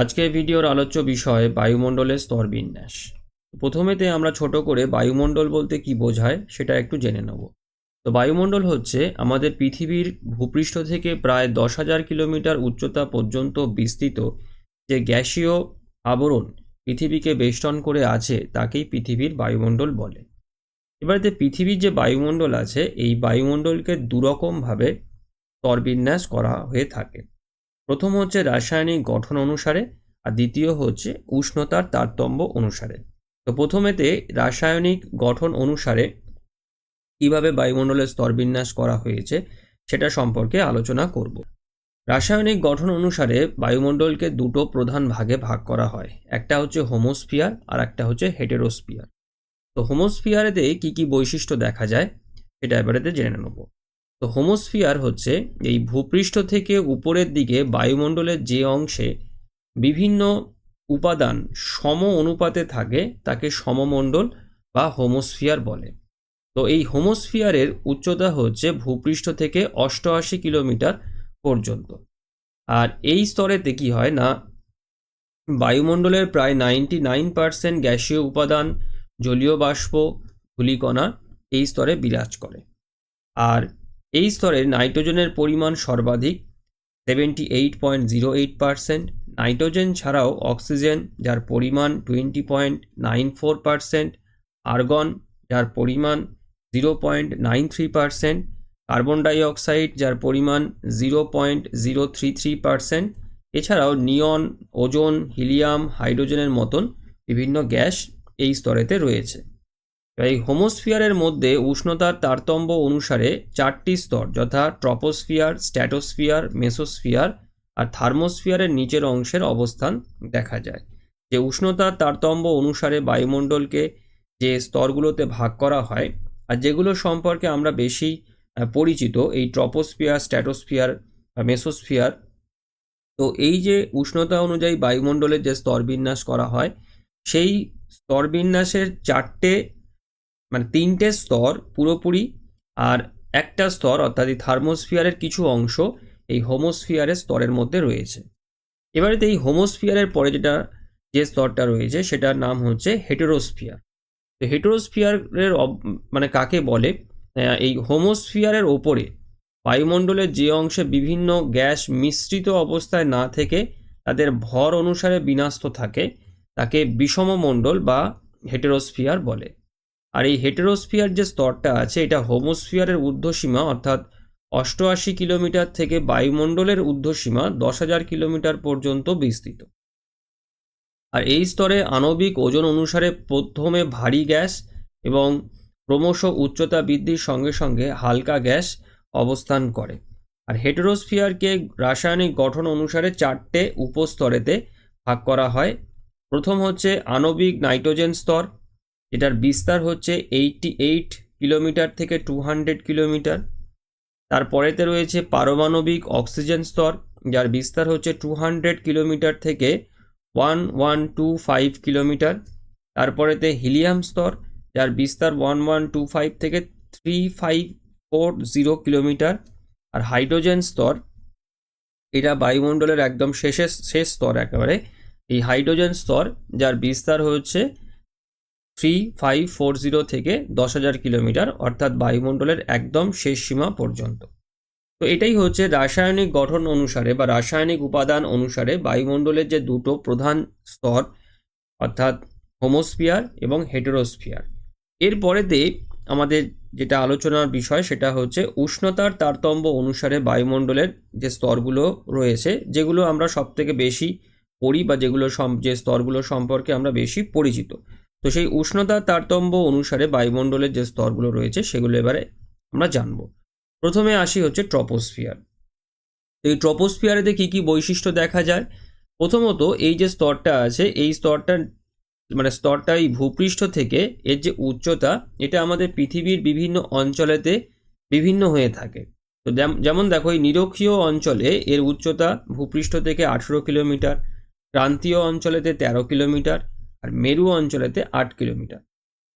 আজকের ভিডিওর আলোচ্য বিষয় বায়ুমণ্ডলের স্তরবিন্যাস। প্রথমেতে আমরা ছোট করে বায়ুমণ্ডল বলতে কি বোঝায় সেটা একটু জেনে নেব। তো বায়ুমণ্ডল হচ্ছে আমাদের পৃথিবীর ভূপৃষ্ঠ থেকে প্রায় 10,000 কিলোমিটার উচ্চতা পর্যন্ত বিস্তৃত যে গ্যাসীয় আবরণ পৃথিবীকে বেষ্টন করে আছে তাকেই পৃথিবীর বায়ুমণ্ডল বলে। এবারে পৃথিবীর যে বায়ুমণ্ডল আছে এই বায়ুমণ্ডলকে দুরকমভাবে স্তরবিন্যাস করা হয়ে থাকে। প্রথম হচ্ছে রাসায়নিক গঠন অনুসারে, আর দ্বিতীয় হচ্ছে উষ্ণতার তারতম্য অনুসারে। তো প্রথমেতে রাসায়নিক গঠন অনুসারে কিভাবে বায়ুমণ্ডলের স্তরবিন্যাস করা হয়েছে সেটা সম্পর্কে আলোচনা করব। রাসায়নিক গঠন অনুসারে বায়ুমণ্ডলকে দুটো প্রধান ভাগে ভাগ করা হয়, একটা হচ্ছে হোমোস্ফিয়ার আর একটা হচ্ছে হেটেরোস্ফিয়ার। তো হোমোস্ফিয়ারেতে কি কি বৈশিষ্ট্য দেখা যায় সেটা এবারেতে জেনে নেব। তো হোমোস্ফিয়ার হচ্ছে এই ভূপৃষ্ঠ থেকে উপরের দিকে বায়ুমণ্ডলের যে অংশে বিভিন্ন উপাদান সম অনুপাতে থাকে তাকে সমমণ্ডল বা হোমোস্ফিয়ার বলে। তো এই হোমোস্ফিয়ারের উচ্চতা হচ্ছে ভূপৃষ্ঠ থেকে 88 কিলোমিটার পর্যন্ত। আর এই স্তরেতে কি হয় না, বায়ুমণ্ডলের প্রায় 99% গ্যাসীয় উপাদান, জলীয় বাষ্প, ধূলিকণা এই স্তরে বিরাজ করে। আর এই স্তরে নাইট্রোজেনের পরিমাণ সর্বাধিক 78.08%। নাইট্রোজেন ছাড়াও অক্সিজেন যার পরিমাণ 20.94%, আর্গন যার পরিমাণ 0.93%, কার্বন ডাইঅক্সাইড যার পরিমাণ 0.033%, এছাড়াও নিয়ন, ওজোন, হিলিয়াম, হাইড্রোজেনের মতন বিভিন্ন গ্যাস এই স্তরেতে রয়েছে। এই হোমোস্ফিয়ারের মধ্যে উষ্ণতার তারতম্য অনুসারে 4টি স্তর যথা ট্রপোস্ফিয়ার, স্ট্র্যাটোস্ফিয়ার, মেসোস্ফিয়ার আর থার্মোস্ফিয়ারের নিচের অংশের অবস্থান দেখা যায়। যে উষ্ণতার তারতম্য অনুসারে বায়ুমণ্ডলকে যে স্তরগুলোতে ভাগ করা হয় আর যেগুলো সম্পর্কে আমরা বেশি পরিচিত, এই ট্রপোস্ফিয়ার, স্ট্র্যাটোস্ফিয়ার, মেসোস্ফিয়ার। তো এই যে উষ্ণতা অনুযায়ী বায়ুমণ্ডলের যে স্তরবিন্যাস করা হয় সেই স্তরবিন্যাসের তিনটে স্তর পুরোপুরি, আর একটা স্তর অর্থাৎ এই থার্মোস্ফিয়ারের কিছু অংশ এই হোমোস্ফিয়ারের স্তরের মধ্যে রয়েছে। এবারে এই হোমোস্ফিয়ারের পরে যে স্তরটা রয়েছে সেটার নাম হচ্ছে হেটেরোস্ফিয়ার। তো হেটেরোস্ফিয়ারের কাকে বলে, এই হোমোস্ফিয়ারের ওপরে বায়ুমণ্ডলের যে অংশে বিভিন্ন গ্যাস মিশ্রিত অবস্থায় না থেকে তাদের ভর অনুসারে বিন্যস্ত থাকে তাকে বিষমমণ্ডল বা হেটেরোস্ফিয়ার বলে। আর এই হেটেরোস্ফিয়ার যে স্তরটা আছে এটা হোমোস্ফিয়ারের ঊর্ধ্বসীমা অর্থাৎ 88 কিলোমিটার থেকে বায়ুমণ্ডলের ঊর্ধ্বসীমা 10,000 কিলোমিটার পর্যন্ত বিস্তৃত। আর এই স্তরে আণবিক ওজন অনুসারে প্রথমে ভারী গ্যাস এবং ক্রমশ উচ্চতা বৃদ্ধির সঙ্গে সঙ্গে হালকা গ্যাস অবস্থান করে। আর হেটেরোস্ফিয়ারকে রাসায়নিক গঠন অনুসারে 4টে উপস্তরেতে ভাগ করা হয়। প্রথম হচ্ছে আণবিক নাইট্রোজেন স্তর, এটার বিস্তার হচ্ছে 88 কিলোমিটার থেকে 200 কিলোমিটার। তারপরেতে রয়েছে পারমাণবিক অক্সিজেন স্তর, যার বিস্তার হচ্ছে 200 কিলোমিটার থেকে 1125 কিলোমিটার। তারপরেতে হিলিয়াম স্তর, যার বিস্তার 1125 থেকে 3540 কিলোমিটার। আর হাইড্রোজেন স্তর, এটা বায়ুমণ্ডলের একদম শেষ স্তর একেবারে। এই হাইড্রোজেন স্তর যার বিস্তার হচ্ছে 3540 থেকে 10,000 কিলোমিটার, অর্থাৎ বায়ুমণ্ডলের একদম শেষ সীমা পর্যন্ত। তো এটাই হচ্ছে রাসায়নিক গঠন অনুসারে বা রাসায়নিক উপাদান অনুসারে বায়ুমণ্ডলের যে দুটো প্রধান স্তর অর্থাৎ হোমোস্ফিয়ার এবং হেটেরোস্ফিয়ার। এরপরেতে আমাদের যেটা আলোচনার বিষয় সেটা হচ্ছে উষ্ণতার তারতম্য অনুসারে বায়ুমণ্ডলের যে স্তরগুলো রয়েছে, যেগুলো আমরা সবথেকে বেশি পড়ি বা যে স্তরগুলো সম্পর্কে আমরা বেশি পরিচিত। তো সেই উষ্ণতার তারতম্য অনুসারে বায়ুমণ্ডলের যে স্তরগুলো রয়েছে সেগুলো এবারে আমরা জানবো। প্রথমে আসি হচ্ছে ট্রপোস্ফিয়ার। তো এই ট্রপোস্ফিয়ারেতে কি কি বৈশিষ্ট্য দেখা যায়? প্রথমত এই যে স্তরটা আছে এই স্তরটা এই ভূপৃষ্ঠ থেকে এর যে উচ্চতা এটা আমাদের পৃথিবীর বিভিন্ন অঞ্চলেতে বিভিন্ন হয়ে থাকে। তো যেমন দেখো এই নিরক্ষীয় অঞ্চলে এর উচ্চতা ভূপৃষ্ঠ থেকে 18 কিলোমিটার, ক্রান্তীয় অঞ্চলেতে 13 কিলোমিটার আর মেরু অঞ্চলেতে 8 কিলোমিটার।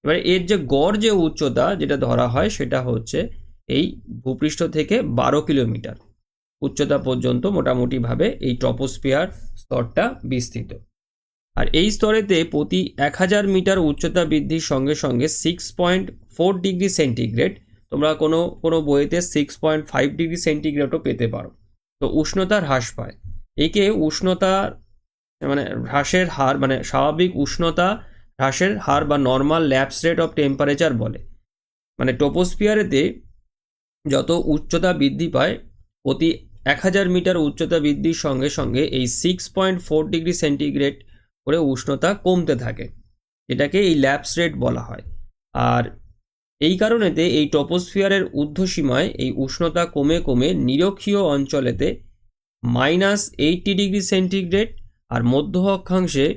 এবারে এর যে গড় যে উচ্চতা যেটা ধরা হয় সেটা হচ্ছে এই ভূপৃষ্ঠ থেকে 12 কিলোমিটার উচ্চতা পর্যন্ত মোটামুটিভাবে এই ট্রপোস্ফিয়ার স্তরটা বিস্তৃত। আর এই স্তরেতে প্রতি 1000 মিটার উচ্চতা বৃদ্ধির সঙ্গে সঙ্গে 6.4 ডিগ্রি সেন্টিগ্রেড, তোমরা কোনো কোনো বইতে 6.5 ডিগ্রি সেন্টিগ্রেডও পেতে পারো, তো উষ্ণতা হ্রাস পায়। একে উষ্ণতা মানে হ্রাসের হার, মানে স্বাভাবিক উষ্ণতা হ্রাসের হার বা normal lapse rate of temperature বলে। মানে ট্রপোস্ফিয়ারেতে যত উচ্চতা বৃদ্ধি পায়, প্রতি 1000 মিটার উচ্চতা বৃদ্ধির সঙ্গে সঙ্গে এই 6.4 ডিগ্রি সেন্টিগ্রেড করে উষ্ণতা কমতে থাকে, এটাকে এই ল্যাপস রেট বলা হয়। আর এই কারণেতে এই ট্রপোস্ফিয়ারের ঊর্ধ্বসীমায় এই উষ্ণতা কমে কমে নিরক্ষীয় অঞ্চলেতে -80 ডিগ্রি সেন্টিগ্রেড আর মধ্য অক্ষাংশে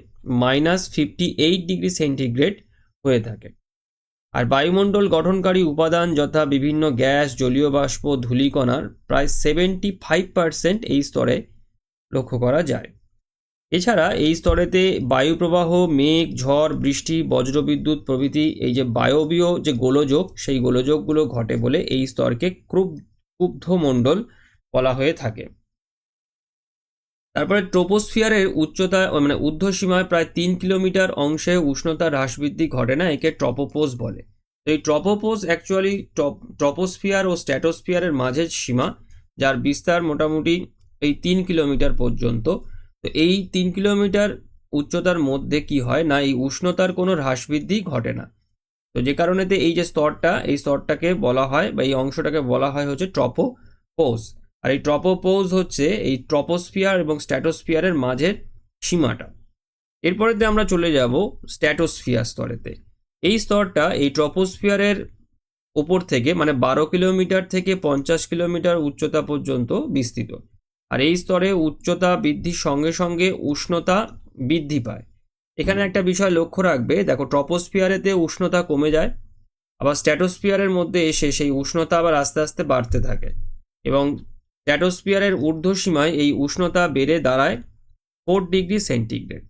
-58 ডিগ্রি সেন্টিগ্রেড হয়ে থাকে। আর বায়ুমণ্ডল গঠনকারী উপাদান যথা বিভিন্ন গ্যাস, জলীয় বাষ্প, ধূলিকণার প্রায় 75% এই স্তরে লক্ষ্য করা যায়। এছাড়া এই স্তরেতে বায়ু প্রবাহ, মেঘ, ঝড়, বৃষ্টি, বজ্রবিদ্যুৎ প্রভৃতি এই যে বায়বীয় যে গোলযোগ, সেই গোলযোগগুলো ঘটে বলে এই স্তরকে ক্ষুব্ধ মণ্ডল বলা হয়ে থাকে। তারপরে ট্রপোস্ফিয়ারের উচ্চতা মানে ঊর্ধ্বসীমায় প্রায় 3 কিলোমিটার অংশে উষ্ণতা হ্রাস বৃদ্ধি ঘটে না, একে ট্রপোপোজ বলে। তো এই ট্রপোপোজ অ্যাকচুয়ালি ট্রপোস্ফিয়ার ও স্ট্র্যাটোস্ফিয়ারের মাঝের সীমা, যার বিস্তার মোটামুটি এই 3 কিলোমিটার পর্যন্ত। তো এই 3 কিলোমিটার উচ্চতার মধ্যে কি হয় না, এই উষ্ণতার কোনো হ্রাস বৃদ্ধি ঘটে না। তো যে কারণেতে এই যে স্তরটা, এই স্তরটাকে বলা হয় বা এই অংশটাকে বলা হয় হচ্ছে ট্রপোপোজ। আর এই ট্রপোপোজ হচ্ছে এই ট্রপোস্ফিয়ার এবং স্ট্র্যাটোস্ফিয়ারের মাঝের সীমাটা। এরপরেতে আমরা চলে যাব স্ট্র্যাটোস্ফিয়ার স্তরেতে। এই স্তরটা এই ট্রপোস্ফিয়ারের ওপর থেকে মানে 12 কিলোমিটার থেকে 50 কিলোমিটার উচ্চতা পর্যন্ত বিস্তৃত। আর এই স্তরে উচ্চতা বৃদ্ধির সঙ্গে সঙ্গে উষ্ণতা বৃদ্ধি পায়। এখানে একটা বিষয় লক্ষ্য রাখবে, দেখো ট্রপোস্ফিয়ারেতে উষ্ণতা কমে যায়, আবার স্ট্র্যাটোস্ফিয়ারের মধ্যে এসে সেই উষ্ণতা আবার আস্তে আস্তে বাড়তে থাকে, এবং স্ট্র্যাটোস্ফিয়ারের ঊর্ধ্বসীমায় এই উষ্ণতা বেড়ে দাঁড়ায় 4 ডিগ্রি সেন্টিগ্রেড।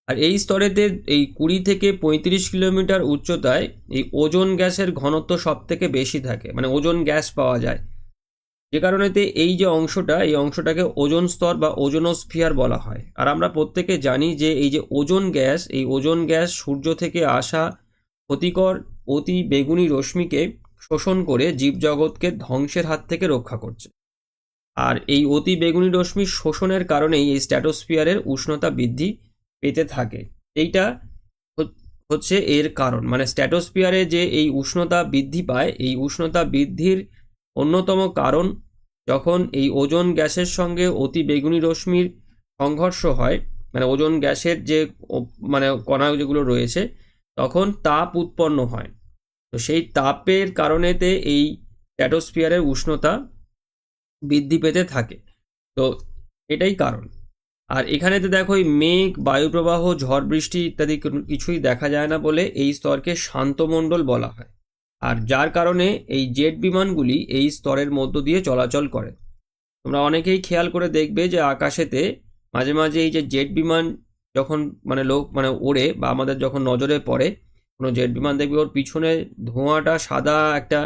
আর এই স্তরেতে এই 20 থেকে 35 কিলোমিটার উচ্চতায় এই ওজোন গ্যাসের ঘনত্ব সব থেকে বেশি থাকে, মানে ওজোন গ্যাস পাওয়া যায়, যে কারণেতে এই যে অংশটা, এই অংশটাকে ওজোন স্তর বা ওজোনোস্ফিয়ার বলা হয়। আর আমরা প্রত্যেকে জানি যে এই যে ওজোন গ্যাস, এই ওজোন গ্যাস সূর্য থেকে আসা ক্ষতিকর অতি বেগুনি রশ্মিকে শোষণ করে জীবজগৎকে ধ্বংসের হাত থেকে রক্ষা করছে। আর এই অতি বেগুনি রশ্মির শোষণের কারণেই এই স্ট্র্যাটোস্ফিয়ারের উষ্ণতা বৃদ্ধি পেতে থাকে। এইটা হচ্ছে এর কারণ, মানে স্ট্র্যাটোস্ফিয়ারে যে এই উষ্ণতা বৃদ্ধি পায়, এই উষ্ণতা বৃদ্ধির অন্যতম কারণ যখন এই ওজোন গ্যাসের সঙ্গে অতি বেগুনি রশ্মির সংঘর্ষ হয়, মানে ওজোন গ্যাসের যে মানে কণা যেগুলো রয়েছে, তখন তাপ উৎপন্ন হয়। তো সেই তাপের কারণেতে এই স্ট্র্যাটোস্ফিয়ারের উষ্ণতা বৃদ্ধি পেতে থাকে। তো এটাই কারণ। আর এখানেতে দেখো এই মেঘ, বায়ুপ্রবাহ, ঝড় বৃষ্টি ইত্যাদি কিছুই দেখা যায় না বলে এই স্তরকে শান্তমণ্ডল বলা হয়। আর যার কারণে এই জেট বিমানগুলি এই স্তরের মধ্য দিয়ে চলাচল করে। তোমরা অনেকেই খেয়াল করে দেখবে যে আকাশেতে মাঝে মাঝে এই যে জেট বিমান যখন মানে ওড়ে বা আমাদের যখন নজরে পড়ে কোনো জেট বিমান, দেখবে ওর পিছনে ধোঁয়াটা সাদা একটা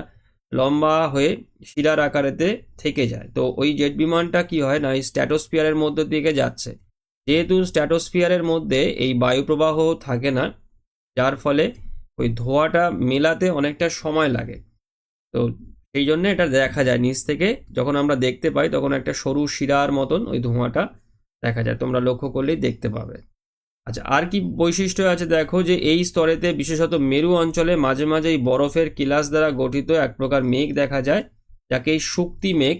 লম্বা হয়ে শিরার আকারেতে থেকে যায়। তো ওই জেট বিমানটা কি হয় না, এই স্ট্র্যাটোস্ফিয়ারের মধ্যে দিকে যাচ্ছে। যেহেতু স্ট্র্যাটোস্ফিয়ারের মধ্যে এই বায়ুপ্রবাহ থাকে না, যার ফলে ওই ধোঁয়াটা মেলাতে অনেকটা সময় লাগে। তো সেই জন্য এটা দেখা যায় নিচ থেকে, যখন আমরা দেখতে পাই তখন একটা সরু শিরার মতন ওই ধোঁয়াটা দেখা যায়, তোমরা লক্ষ্য করলেই দেখতে পাবে। আচ্ছা, আর কি বৈশিষ্ট্য আছে দেখো, যে এই স্তরেতে বিশেষত মেরু অঞ্চলে মাঝে মাঝে এই বরফের কিলাস দ্বারা গঠিত এক প্রকার মেঘ দেখা যায়, যাকে এই শক্তি মেঘ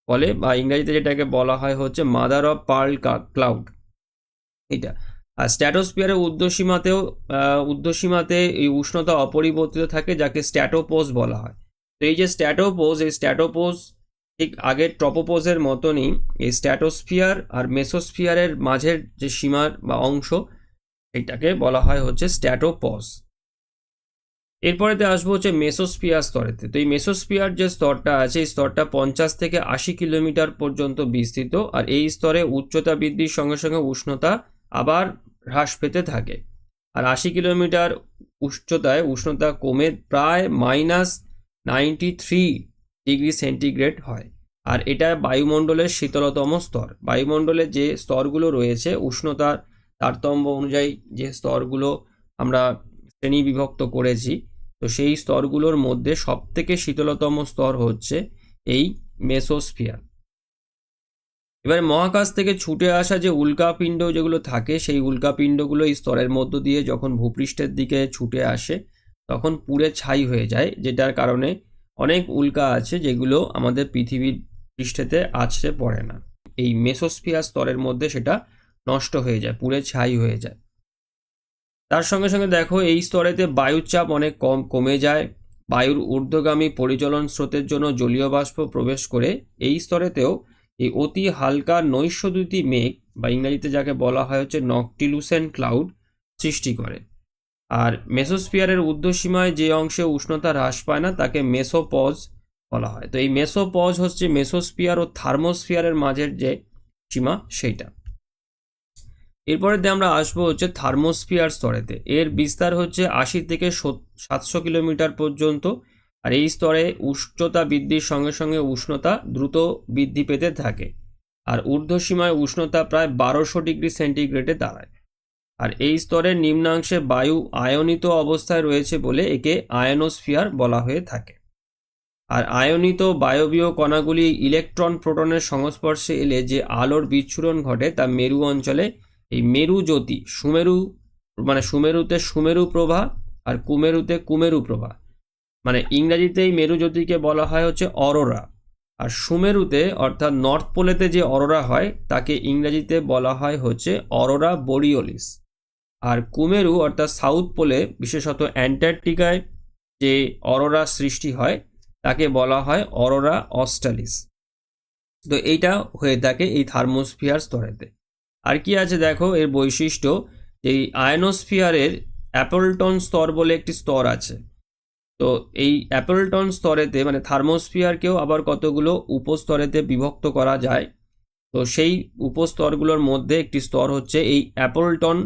বলে, বা ইংরেজিতে যেটাকে বলা হয় হচ্ছে মাদার অফ পার্ল ক্লাউড। এটা আর স্ট্র্যাটোস্ফিয়ারের ঊর্ধ্বসীমাতে এই উষ্ণতা অপরিবর্তিত থাকে, যাকে স্ট্র্যাটোপোজ বলা হয়। তো এই যে স্ট্র্যাটোপোজ ঠিক আগের ট্রপোপোজের মতনই এই স্ট্র্যাটোস্ফিয়ার আর মেসোস্ফিয়ারের মাঝের যে সীমার বা অংশ, এটাকে বলা হয় হচ্ছে স্ট্র্যাটোপজ। এরপরেতে আসবো হচ্ছে মেসোস্ফিয়ার স্তরেতে। তো এই মেসোস্ফিয়ার যে স্তরটা আছে, এই স্তরটা 50 থেকে 80 কিলোমিটার পর্যন্ত বিস্তৃত। আর এই স্তরে উচ্চতা বৃদ্ধির সঙ্গে সঙ্গে উষ্ণতা আবার হ্রাস পেতে থাকে। আর 80 কিলোমিটার উচ্চতায় উষ্ণতা কমে প্রায় -93 ডিগ্রি সেন্টিগ্রেড হয়। আর এটা বায়ুমণ্ডলের শীতলতম স্তর। বায়ুমণ্ডলের যে স্তরগুলো রয়েছে উষ্ণতার তারতম্য অনুযায়ী যে স্তরগুলো আমরা শ্রেণী বিভক্ত করেছি, তো সেই স্তরগুলোর মধ্যে সবথেকে শীতলতম স্তর হচ্ছে এই মেসোস্ফিয়ার। এবারে মহাকাশ থেকে ছুটে আসা যে উল্কাপিণ্ড যেগুলো থাকে, সেই উল্কাপিণ্ডগুলো এই স্তরের মধ্য দিয়ে যখন ভূপৃষ্ঠের দিকে ছুটে আসে তখন পুড়ে ছাই হয়ে যায়, যেটার কারণে অনেক উল্কা আছে যেগুলো আমাদের পৃথিবীর পৃষ্ঠেতে আছড়ে পড়ে না। এই মেসোস্ফিয়ার স্তরের মধ্যে সেটা নষ্ট হয়ে যায়, পুড়ে ছাই হয়ে যায়। তার সঙ্গে সঙ্গে দেখো এই স্তরেতে বায়ুর চাপ অনেক কমে যায়। বায়ুর ঊর্ধ্বগামী পরিচলন স্রোতের জন্য জলীয় বাষ্প প্রবেশ করে এই স্তরেতেও এই অতি হালকা নৈশদ্যুতি মেঘ বা ইংরেজিতে যাকে বলা হয় হচ্ছে নকটিলুসেন্ট ক্লাউড সৃষ্টি করে। আর মেসোস্ফিয়ারের ঊর্ধ্বসীমায় যে অংশে উষ্ণতা হ্রাস পায় না তাকে মেসোপজ বলা হয়। তো এই মেসোপজ হচ্ছে মেসোস্ফিয়ার ও থার্মোস্ফিয়ারের মাঝের যে সীমা সেইটা। এরপরে আমরা আসবো হচ্ছে থার্মোস্ফিয়ার স্তরেতে। এর বিস্তার হচ্ছে 80 থেকে 700 কিলোমিটার পর্যন্ত। আর এই স্তরে উচ্চতা বৃদ্ধির সঙ্গে সঙ্গে উষ্ণতা দ্রুত বৃদ্ধি পেতে থাকে। আর ঊর্ধ্বসীমায় উষ্ণতা প্রায় 1200 ডিগ্রি সেন্টিগ্রেডে দাঁড়ায়। আর এই স্তরের নিম্নাংশে বায়ু আয়নিত অবস্থায় রয়েছে বলে একে আয়নোস্ফিয়ার বলা হয়ে থাকে। আর আয়নিত বায়বীয় কণাগুলি ইলেকট্রন প্রোটনের সংস্পর্শে এলে যে আলোর বিচ্ছুরণ ঘটে তা মেরু অঞ্চলে এই মেরু জ্যোতি, সুমেরুতে সুমেরু প্রভা আর কুমেরুতে কুমেরু প্রভা, মানে ইংরেজিতে এই মেরু জ্যোতিকে বলা হয় হচ্ছে অরোরা। আর সুমেরুতে অর্থাৎ নর্থ পোলেতে যে অরোরা হয় তাকে ইংরেজিতে বলা হয় হচ্ছে অরোরা বোরিওলিস। আর কুমেরু অর্থাৎ সাউথ পোলে বিশেষত অ্যান্টার্কটিকায় যে অরোরা সৃষ্টি হয় তাকে বলা হয় অরোরা অস্টালিস। তো এইটা হয়ে থাকে এই থার্মোস্ফিয়ার স্তরেতে। আর কি আছে দেখো এর বৈশিষ্ট্য, এই আয়নোস্ফিয়ারের অ্যাপলটন স্তর বলে একটি স্তর আছে। তো এই অ্যাপলটন স্তরেতে মানে থার্মোস্ফিয়ারকেও আবার কতগুলো উপস্তরেতে বিভক্ত করা যায়। তো সেই উপস্তরগুলোর মধ্যে একটি স্তর হচ্ছে এই অ্যাপলটন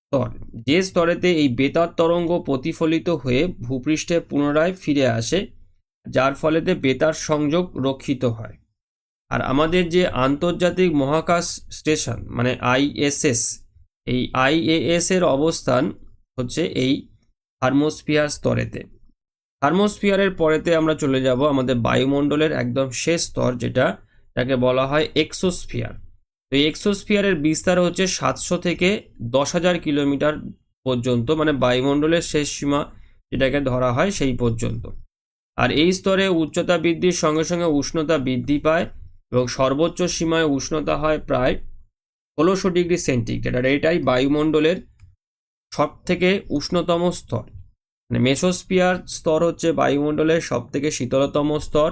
স্তর, যে স্তরেতে এই বেতার তরঙ্গ প্রতিফলিত হয়ে ভূপৃষ্ঠে পুনরায় ফিরে আসে, যার ফলেতে বেতার সংযোগ রক্ষিত হয়। আর আমাদের যে আন্তর্জাতিক মহাকাশ স্টেশন মানে আইএসএস, এই আইএএস এর অবস্থান হচ্ছে এই থার্মোস্ফিয়ার স্তরেতে। থার্মোস্ফিয়ারের পরেতে আমরা চলে যাব আমাদের বায়ুমণ্ডলের একদম শেষ স্তর, যাকে বলা হয় এক্সোস্ফিয়ার। তো এই এক্সোস্ফিয়ারের বিস্তার হচ্ছে 700 থেকে 10,000 কিলোমিটার পর্যন্ত, মানে বায়ুমণ্ডলের শেষ সীমা যেটাকে ধরা হয় সেই পর্যন্ত। আর এই স্তরে উচ্চতা বৃদ্ধির সঙ্গে সঙ্গে উষ্ণতা বৃদ্ধি পায় এবং সর্বোচ্চ সীমায় উষ্ণতা হয় প্রায় 1600 ডিগ্রি সেন্টিগ্রেড। আর এটাই বায়ুমণ্ডলের সব থেকে উষ্ণতম স্তর। মানে মেসোস্ফিয়ার স্তর হচ্ছে বায়ুমণ্ডলের সব থেকে শীতলতম স্তর,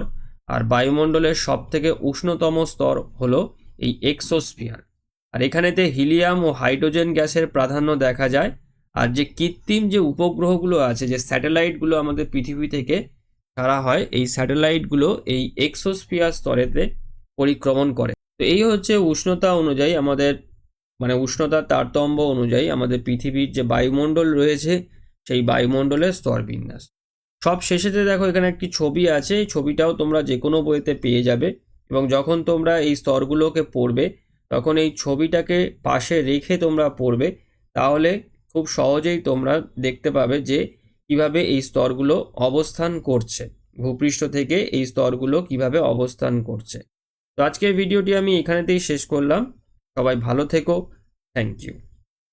আর বায়ুমণ্ডলের সব থেকে উষ্ণতম স্তর হলো এই এক্সোস্ফিয়ার। আর এখানেতে হিলিয়াম ও হাইড্রোজেন গ্যাসের প্রাধান্য দেখা যায়। আর যে কৃত্রিম যে উপগ্রহগুলো আছে, যে স্যাটেলাইটগুলো আমাদের পৃথিবী থেকে ছাড়া হয়, এই স্যাটেলাইটগুলো এই এক্সোস্ফিয়ার স্তরেতে পরিক্রমণ করে। তো এই হচ্ছে উষ্ণতা অনুযায়ী আমাদের মানে উষ্ণতার তারতম্য অনুযায়ী আমাদের পৃথিবীর যে বায়ুমণ্ডল রয়েছে সেই বায়ুমণ্ডলের স্তরবিন্যাস। সব শেষেতে দেখো এখানে একটি ছবি আছে, এই ছবিটাও তোমরা যে কোনো বইতে পেয়ে যাবে। এবং যখন তোমরা এই স্তরগুলোকে পড়বে তখন এই ছবিটাকে পাশে রেখে তোমরা পড়বে, তাহলে খুব সহজেই তোমরা দেখতে পাবে যে কিভাবে এই স্তরগুলো অবস্থান করছে, ভূপৃষ্ঠ থেকে এই স্তরগুলো কিভাবে অবস্থান করছে। তো আজকের ভিডিওটি আমি এখানেতেই শেষ করলাম। সবাই ভালো থেকো। Thank you.